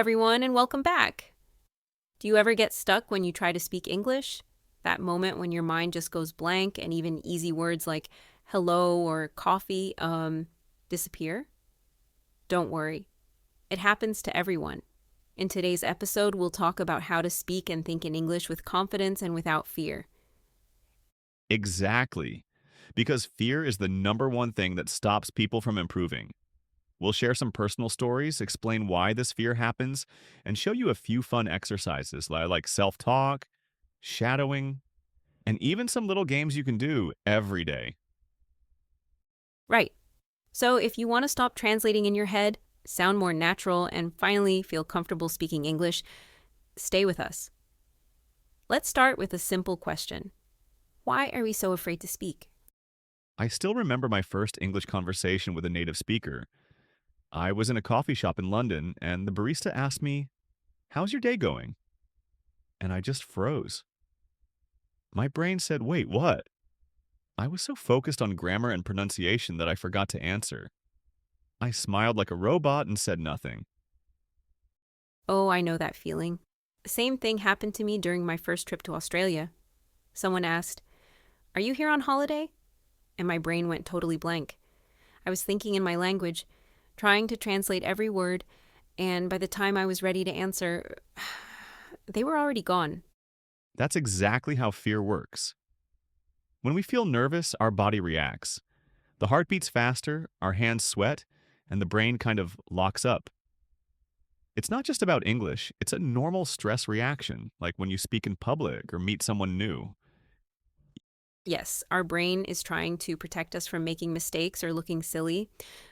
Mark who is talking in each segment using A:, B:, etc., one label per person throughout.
A: everyone, and welcome back. Do you ever get stuck when you try to speak English? That moment when your mind just goes blank and even easy words like hello or coffee disappear? Don't worry. It happens to everyone. In today's episode, we'll talk about how to speak and think in English with confidence and without fear.
B: Exactly. Because fear is the number one thing that stops people from improving. We'll share some personal stories, explain why this fear happens, and show you a few fun exercises like self talk, shadowing, and even some little games you can do every day.
A: Right. So if you want to stop translating in your head, sound more natural, and finally feel comfortable speaking English, stay with us. Let's start with a simple question. Why are we so afraid to speak?
B: I still remember my first English conversation with a native speaker. I was in a coffee shop in London, and the barista asked me, "How's your day going?" And I just froze. My brain said, "Wait, what?" I was so focused on grammar and pronunciation that I forgot to answer. I smiled like a robot and said nothing.
A: Oh, I know that feeling. The same thing happened to me during my first trip to Australia. Someone asked, "Are you here on holiday?" And my brain went totally blank. I was thinking in my language, trying to translate every word, and by the time I was ready to answer, they were already gone.
B: That's exactly how fear works. When we feel nervous, our body reacts. The heart beats faster, our hands sweat, and the brain kind of locks up. It's not just about English, it's a normal stress reaction, like when you speak in public or meet someone new.
A: Yes, our brain is trying to protect us from making mistakes or looking silly,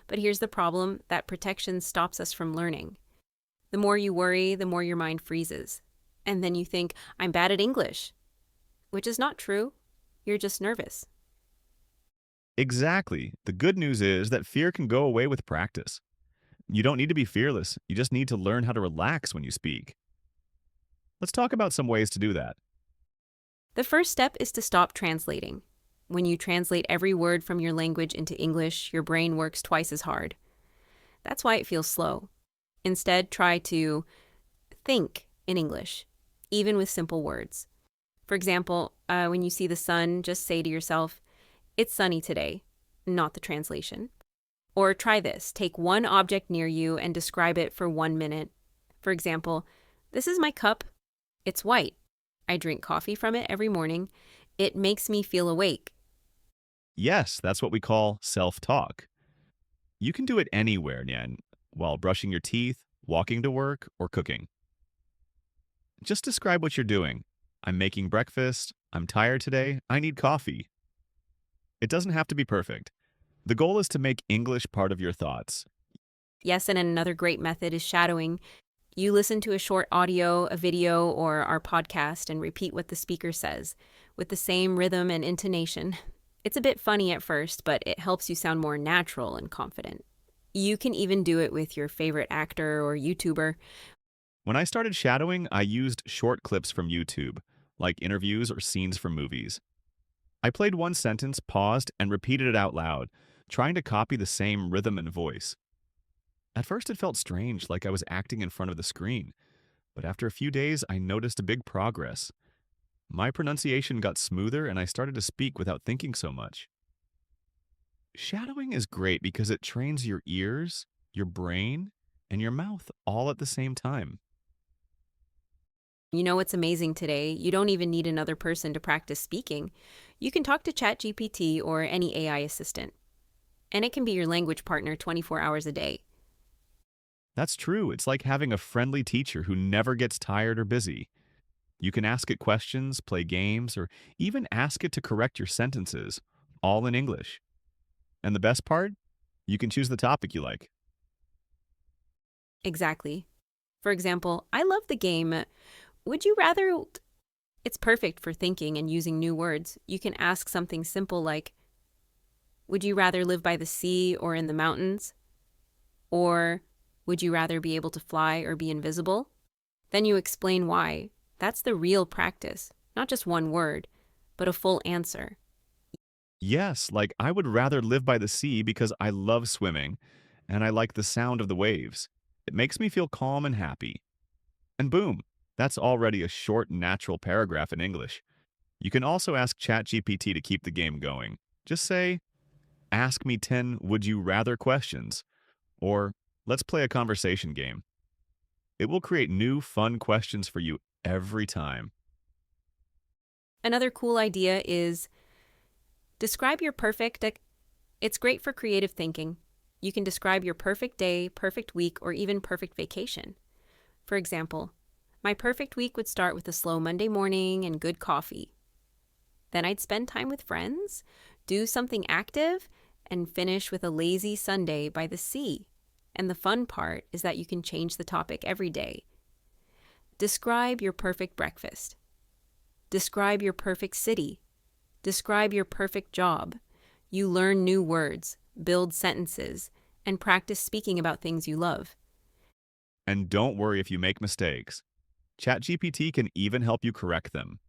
A: but here's the problem: that protection stops us from learning. The more you worry, the more your mind freezes. And then you think, I'm bad at English, which is not true. You're just nervous.
B: Exactly. The good news is that fear can go away with practice. You don't need to be fearless, you just need to learn how to relax when you speak. Let's talk about some ways to do that.
A: The first step is to stop translating. When you translate every word from your language into English, your brain works twice as hard. That's why it feels slow. Instead, try to think in English, even with simple words. For example, when you see the sun, just say to yourself, "It's sunny today," not the translation. Or try this: take one object near you and describe it for 1 minute. For example, "This is my cup. It's white. I drink coffee from it every morning. It makes me feel awake."
B: Yes, that's what we call self talk. You can do it anywhere, Nyan, while brushing your teeth, walking to work, or cooking. Just describe what you're doing. I'm making breakfast. I'm tired today. I need coffee. It doesn't have to be perfect. The goal is to make English part of your thoughts.
A: Yes, and another great method is shadowing. You listen to a short audio, a video, or our podcast and repeat what the speaker says with the same rhythm and intonation. It's a bit funny at first, but it helps you sound more natural and confident. You can even do it with your favorite actor or YouTuber.
B: When I started shadowing, I used short clips from YouTube, like interviews or scenes from movies. I played one sentence, paused, and repeated it out loud, trying to copy the same rhythm and voice. At first, it felt strange, like I was acting in front of the screen, but after a few days, I noticed a big progress. My pronunciation got smoother, and I started to speak without thinking so much. Shadowing is great because it trains your ears, your brain, and your mouth all at the same time.
A: You know what's amazing today? You don't even need another person to practice speaking. You can talk to ChatGPT or any AI assistant, and it can be your language partner 24 hours a day.
B: That's true. It's like having a friendly teacher who never gets tired or busy. You can ask it questions, play games, or even ask it to correct your sentences, all in English. And the best part? You can choose the topic you like.
A: Exactly. For example, I love the game Would You Rather? It's perfect for thinking and using new words. You can ask something simple like, would you rather live by the sea or in the mountains? Or would you rather be able to fly or be invisible? Then you explain why. That's the real practice, not just one word, but a full answer.
B: Yes, like I would rather live by the sea because I love swimming and I like the sound of the waves. It makes me feel calm and happy. And boom, that's already a short, natural paragraph in English. You can also ask ChatGPT to keep the game going. Just say, ask me 10 would you rather questions, or let's play a conversation game. It will create new, fun questions for you every time.
A: Another cool idea is describe your perfect. It's great for creative thinking. You can describe your perfect day, perfect week, or even perfect vacation. For example, my perfect week would start with a slow Monday morning and good coffee. Then I'd spend time with friends, do something active, and finish with a lazy Sunday by the sea. And the fun part is that you can change the topic every day. Describe your perfect breakfast. Describe your perfect city. Describe your perfect job. You learn new words, build sentences, and practice speaking about things you love.
B: And don't worry if you make mistakes. ChatGPT can even help you correct them.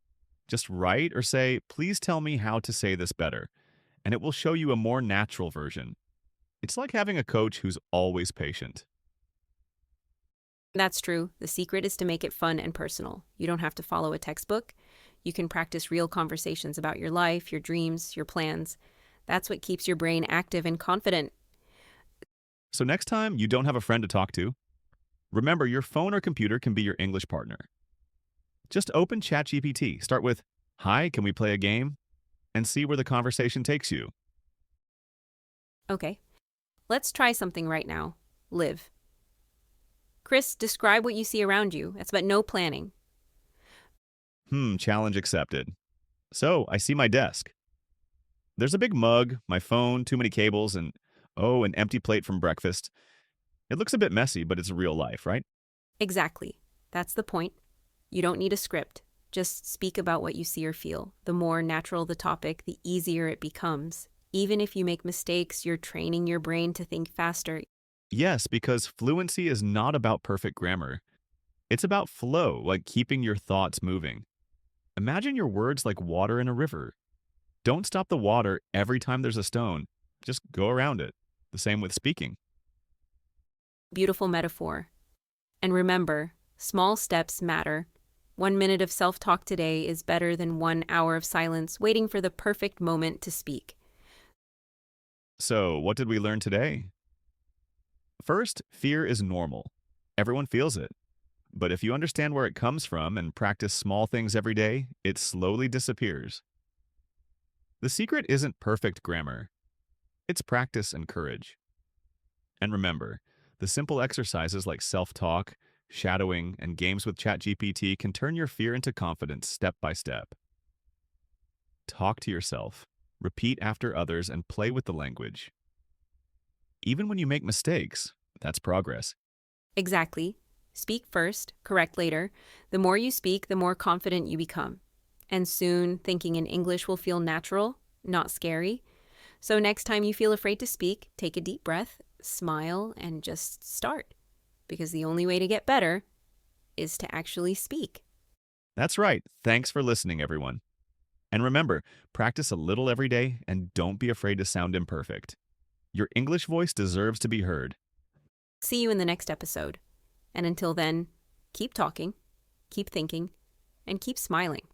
B: Just write or say, please tell me how to say this better, and it will show you a more natural version. It's like having a coach who's always patient.
A: That's true. The secret is to make it fun and personal. You don't have to follow a textbook. You can practice real conversations about your life, your dreams, your plans. That's what keeps your brain active and confident.
B: So next time you don't have a friend to talk to, remember your phone or computer can be your English partner. Just open ChatGPT. Start with, hi, can we play a game? And see where the conversation takes you.
A: Okay, let's try something right now. Live. Chris, describe what you see around you. That's about no planning.
B: Challenge accepted. So I see my desk. There's a big mug, my phone, too many cables, and oh, an empty plate from breakfast. It looks a bit messy, but it's real life, right?
A: Exactly. That's the point. You don't need a script. Just speak about what you see or feel. The more natural the topic, the easier it becomes. Even if you make mistakes, you're training your brain to think faster.
B: Yes, because fluency is not about perfect grammar. It's about flow, like keeping your thoughts moving. Imagine your words like water in a river. Don't stop the water every time there's a stone. Just go around it. The same with speaking.
A: Beautiful metaphor. And remember, small steps matter. 1 minute of self-talk today is better than 1 hour of silence waiting for the perfect moment to speak.
B: So, what did we learn today? First, fear is normal. Everyone feels it. But if you understand where it comes from and practice small things every day, it slowly disappears. The secret isn't perfect grammar. It's practice and courage. And remember, the simple exercises like self-talk, shadowing, and games with ChatGPT can turn your fear into confidence step by step. Talk to yourself, repeat after others, and play with the language. Even when you make mistakes, that's progress.
A: Exactly. Speak first, correct later. The more you speak, the more confident you become. And soon, thinking in English will feel natural, not scary. So next time you feel afraid to speak, take a deep breath, smile, and just start. Because the only way to get better is to actually speak.
B: That's right. Thanks for listening, everyone. And remember, practice a little every day and don't be afraid to sound imperfect. Your English voice deserves to be heard.
A: See you in the next episode. And until then, keep talking, keep thinking, and keep smiling.